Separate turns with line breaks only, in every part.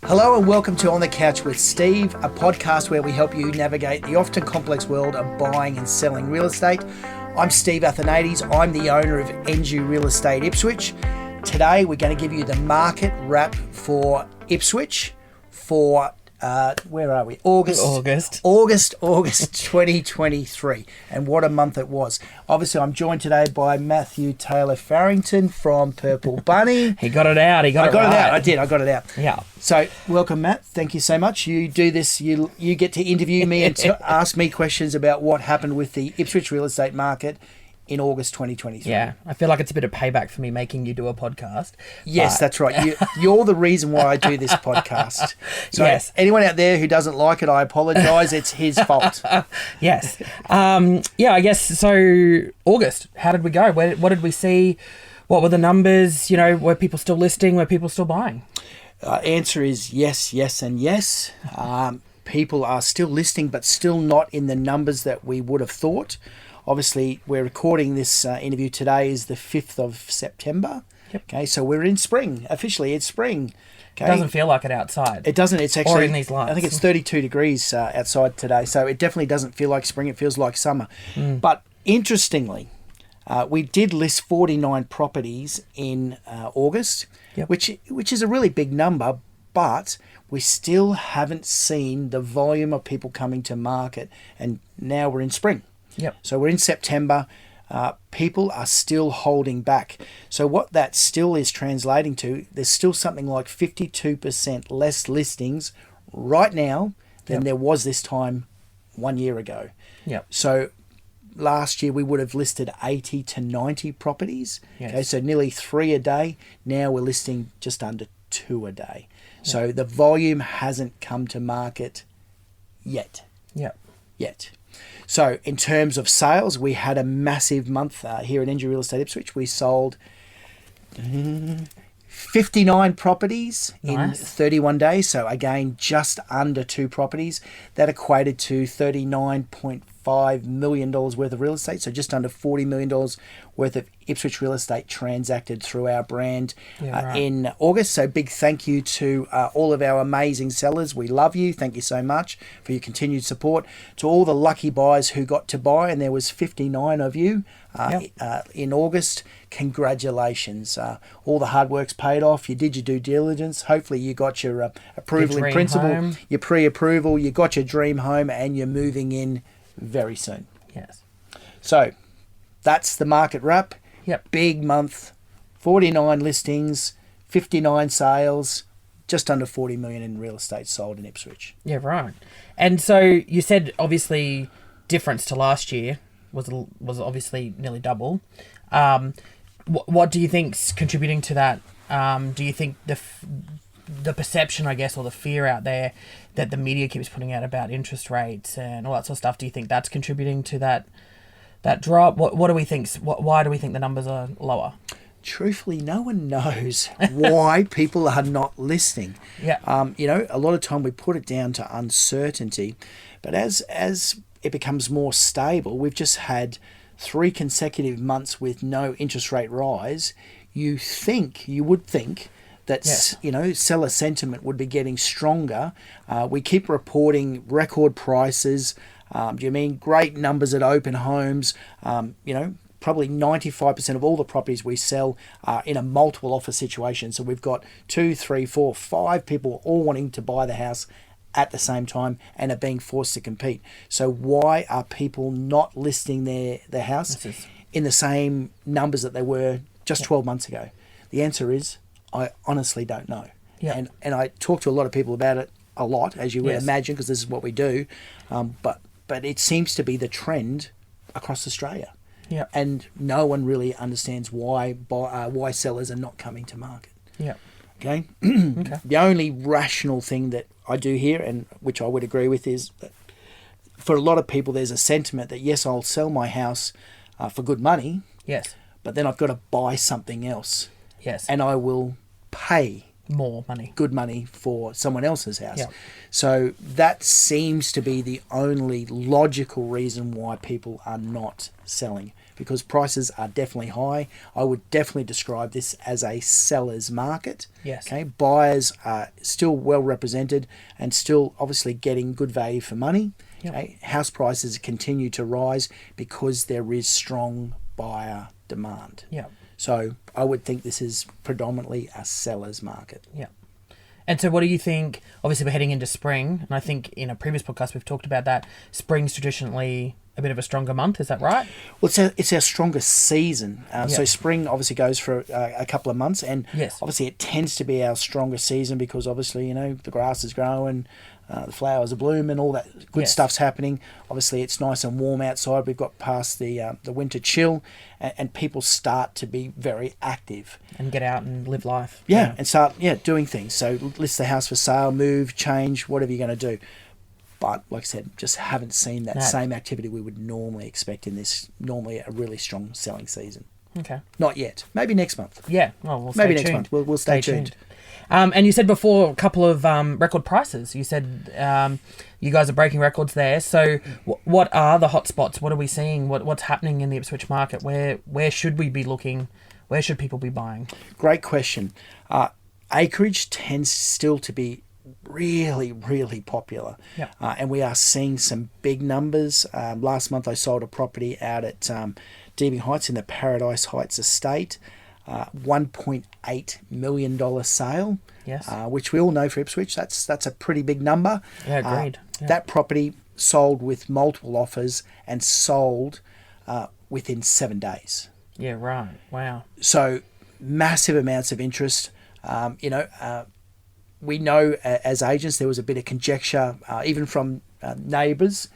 Hello and welcome to On the Couch with Steve, a podcast where we help you navigate the often complex world of buying and selling real estate. I'm Steve Athanates. I'm the owner of NG Real Estate Ipswich. Today we're going to give you the market wrap for Ipswich for where are we? August 2023. And what a month it was. Obviously, I'm joined today by Matthew-Taylor-Farrington from Purple Bunny.
He got it out. I got it out.
I got it out.
Yeah.
So, welcome, Matt. Thank you so much. You do this. You get to interview me and ask me questions about what happened with the Ipswich real estate market in August 2023.
Yeah, I feel like it's a bit of payback for me making you do a podcast.
Yes, that's right. You're the reason why I do this podcast. So
yes.
Anyone out there who doesn't like it, I apologise. It's his fault.
Yes. I guess so. August, how did we go? What did we see? What were the numbers? You know, were people still listing? Were people still buying?
Answer is yes, yes, and yes. People are still listing, but still not in the numbers that we would have thought. Obviously, we're recording this interview today is the 5th of September.
Yep.
Okay, so we're in spring. Officially, it's spring. Okay?
It doesn't feel like it outside.
It doesn't. It's actually,
or in these lights.
I think it's 32 degrees outside today, so it definitely doesn't feel like spring. It feels like summer. But interestingly, we did list 49 properties in August,
Yep.
which is a really big number, but we still haven't seen the volume of people coming to market, and now we're in spring.
Yep.
So we're in September. People are still holding back. So what that still is translating to, there's still something like 52% less listings right now than there was this time 1 year ago.
Yep.
So last year we would have listed 80 to 90 properties.
Yes.
Okay, so nearly 3 a day. Now we're listing just under 2 a day. Yep. So the volume hasn't come to market yet.
Yep.
So in terms of sales, we had a massive month here at NG Real Estate Ipswich. We sold 59 properties in 31 days. So again, just under 2 properties. That equated to $39.5 million worth of real estate. So just under $40 million worth of Ipswich real estate transacted through our brand in August. So big thank you to all of our amazing sellers. We love you. Thank you so much for your continued support. To all the lucky buyers who got to buy, and there was 59 of you in August. Congratulations. All the hard work's paid off. You did your due diligence. Hopefully you got your approval in principle, your pre-approval, you got your dream home, and you're moving in very soon.
Yes.
So that's the market wrap.
Yep.
Big month, 49 listings, 59 sales, just under 40 million in real estate sold in Ipswich.
Yeah, right. And so you said obviously difference to last year was obviously nearly double. What do you think's contributing to that? Do you think the perception, I guess, or the fear out there that the media keeps putting out about interest rates and all that sort of stuff, do you think that's contributing to that drop? What do we think? Why do we think the numbers are lower?
Truthfully, no one knows why people are not listing.
Yeah.
A lot of time we put it down to uncertainty, but as it becomes more stable, we've just had 3 consecutive months with no interest rate rise. You would think that seller sentiment would be getting stronger. We keep reporting record prices. Great numbers at open homes. Probably 95% of all the properties we sell are in a multiple offer situation. So we've got 2, 3, 4, 5 people all wanting to buy the house at the same time and are being forced to compete. So why are people not listing their house in the same numbers that they were just 12 months ago? The answer is, I honestly don't know.
Yeah.
And I talk to a lot of people about it a lot, as you would imagine, because this is what we do. But it seems to be the trend across Australia.
Yeah.
And no one really understands why sellers are not coming to market.
Yeah.
Okay?
Okay.
The only rational thing that I do here, and which I would agree with, is that for a lot of people there's a sentiment that, yes, I'll sell my house for good money.
Yes.
But then I've got to buy something else.
Yes.
And I will pay
more money,
good money for someone else's house.
Yeah.
So that seems to be the only logical reason why people are not selling. because prices are definitely high. I would definitely describe this as a seller's market.
Yes.
Okay, buyers are still well represented and still obviously getting good value for money.
Yep.
Okay, house prices continue to rise because there is strong buyer demand.
Yeah.
So I would think this is predominantly a seller's market.
Yeah. And so what do you think? Obviously, we're heading into spring, and I think in a previous podcast we've talked about that. Spring's traditionally a bit of a stronger month. Is that right?
Well, it's our strongest season. So spring obviously goes for a couple of months, and
Yes.
obviously it tends to be our strongest season because obviously, the grass is growing, the flowers are blooming, all that good
Yes.
stuff's happening. Obviously, it's nice and warm outside. We've got past the winter chill, and people start to be very active.
And get out and live life.
Yeah, and start doing things. So list the house for sale, move, change, whatever you're going to do. But like I said, just haven't seen that same activity we would normally expect in this normally a really strong selling season.
Okay.
Not yet. Maybe next month.
Yeah. Well, we'll stay
Maybe
tuned.
next month. We'll stay tuned.
And you said before a couple of record prices. You said you guys are breaking records there. So what are the hotspots? What are we seeing? What's happening in the Ipswich market? Where should we be looking? Where should people be buying?
Great question. Acreage tends still to be really, really popular.
Yep.
And we are seeing some big numbers. Last month I sold a property out at Deebing Heights in the Paradise Heights estate. $1.8 million sale.
Yes.
Which we all know for Ipswich, that's a pretty big number.
Yeah, agreed.
That property sold with multiple offers and sold within 7 days.
Yeah, right. Wow.
So massive amounts of interest. We know as agents there was a bit of conjecture, even from neighbours.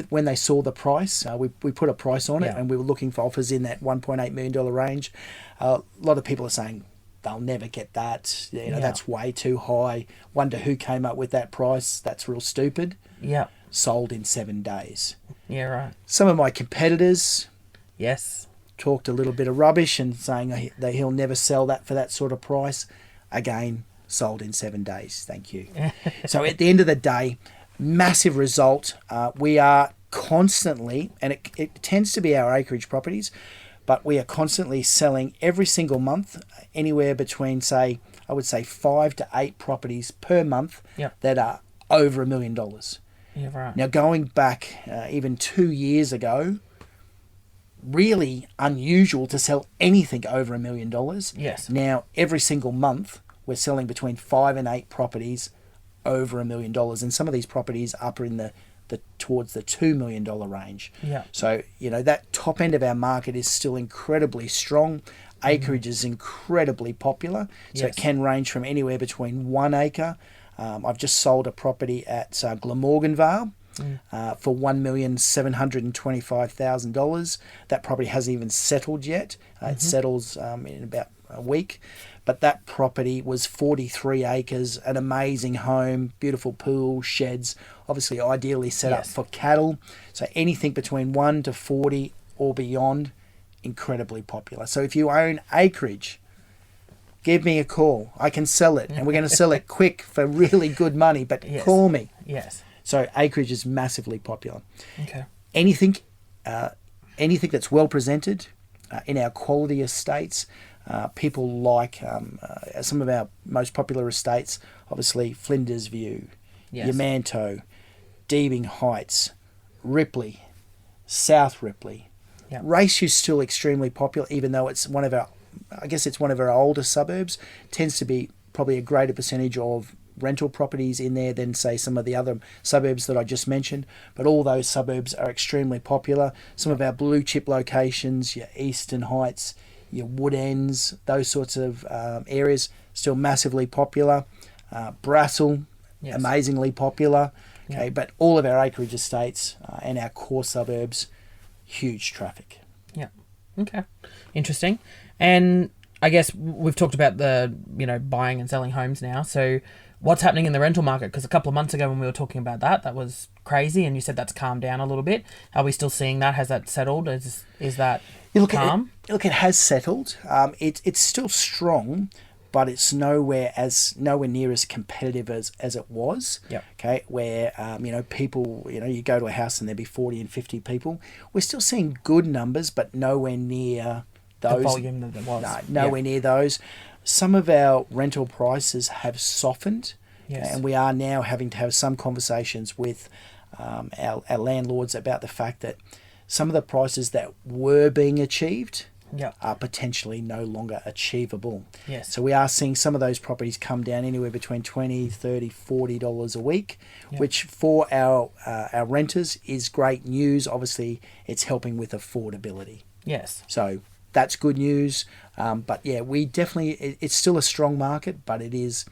When they saw the price, we put a price on it, and we were looking for offers in that $1.8 million range. A lot of people are saying they'll never get that. That's way too high. Wonder who came up with that price. That's real stupid.
Yeah.
Sold in 7 days.
Yeah, right.
Some of my competitors
Yes.
talked a little bit of rubbish and saying that he'll never sell that for that sort of price. Again, sold in 7 days. Thank you. So at the end of the day, massive result. We are constantly, and it tends to be our acreage properties, but we are constantly selling every single month, anywhere between, say, I would say 5 to 8 properties per month that are over $1 million.
Yeah, right.
Now, going back even 2 years ago, really unusual to sell anything over $1 million.
Yes.
Now, every single month, we're selling between 5 and 8 properties over $1 million, and some of these properties up in the towards the $2 million range.
Yeah.
So that top end of our market is still incredibly strong. Acreage is incredibly popular, so it can range from anywhere between 1 acre. I've just sold a property at Glamorganvale for $1,725,000. That property hasn't even settled yet. It settles in about a week. But that property was 43 acres, an amazing home, beautiful pool, sheds, obviously ideally set up for cattle. So anything between 1 to 40 or beyond, incredibly popular. So if you own acreage, give me a call. I can sell it, and we're going to sell it quick for really good money, but call me.
Yes.
So acreage is massively popular.
Okay.
Anything that's well presented in our quality estates. People like some of our most popular estates, obviously Flinders View, Yamanto, Deebing Heights, Ripley, South Ripley.
Yep.
Raceview's still extremely popular, even though it's one of our older suburbs. Tends to be probably a greater percentage of rental properties in there than, say, some of the other suburbs that I just mentioned. But all those suburbs are extremely popular. Some of our blue chip locations, your Eastern Heights, your Wood Ends, those sorts of areas, still massively popular. Brassel, amazingly popular. Okay, but all of our acreage estates and our core suburbs, huge traffic.
Yeah. Okay. Interesting. And I guess we've talked about the buying and selling homes now. So what's happening in the rental market? Because a couple of months ago when we were talking about that was crazy, and you said that's calmed down a little bit. Are we still seeing that? Has that settled? Is that calm?
It has settled. It's still strong, but it's nowhere near as competitive as it was.
Yep.
Okay, where people, you go to a house and there'd be 40 and 50 people. We're still seeing good numbers, but nowhere near those.
The volume that it was.
No, nowhere near those. Some of our rental prices have softened,
Yes.
and we are now having to have some conversations with our landlords about the fact that some of the prices that were being achieved
Yep.
are potentially no longer achievable.
Yes.
So we are seeing some of those properties come down anywhere between $20, $30, $40 a week,
Yep.
which for our renters is great news. Obviously, it's helping with affordability.
Yes.
So that's good news. But yeah, we definitely, it's still a strong market, but it's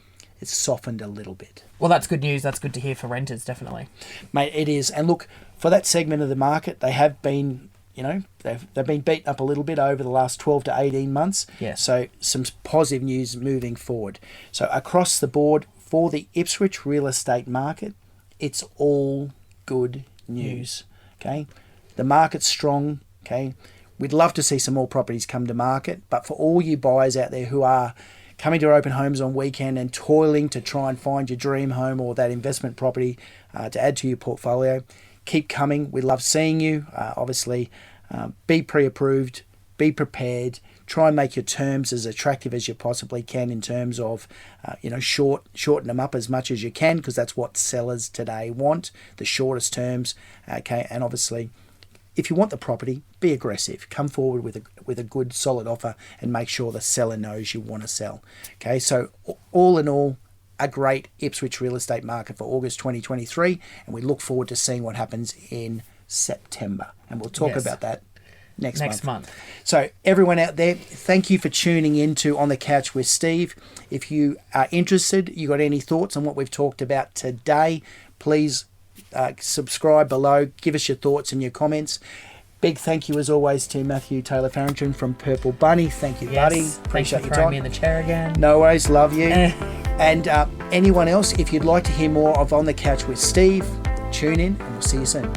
softened a little bit.
Well, that's good news. That's good to hear for renters, definitely.
Mate, it is. And look, for that segment of the market, they have been, they've been beaten up a little bit over the last 12 to 18 months.
Yes.
So some positive news moving forward. So across the board for the Ipswich real estate market, it's all good news. Okay. The market's strong. Okay. We'd love to see some more properties come to market, but for all you buyers out there who are coming to open homes on weekend and toiling to try and find your dream home or that investment property to add to your portfolio, keep coming. We love seeing you. Obviously, be pre-approved, be prepared, try and make your terms as attractive as you possibly can in terms of, shorten them up as much as you can, because that's what sellers today want, the shortest terms. Okay, and obviously, if you want the property, be aggressive. Come forward with a good, solid offer and make sure the seller knows you want to sell. Okay, so all in all, a great Ipswich real estate market for August 2023, and we look forward to seeing what happens in September. And we'll talk about that next month. So everyone out there, thank you for tuning in to On the Couch with Steve. If you are interested, you got any thoughts on what we've talked about today, please subscribe below, give us your thoughts and your comments. Big thank you as always to Matthew-Taylor-Farrington from Purple Bunny. Thank you, buddy. Appreciate
Thanks for
your
throwing
time.
me in the chair again.
No worries, love you. And anyone else, if you'd like to hear more of On the Couch with Steve, tune in and we'll see you soon.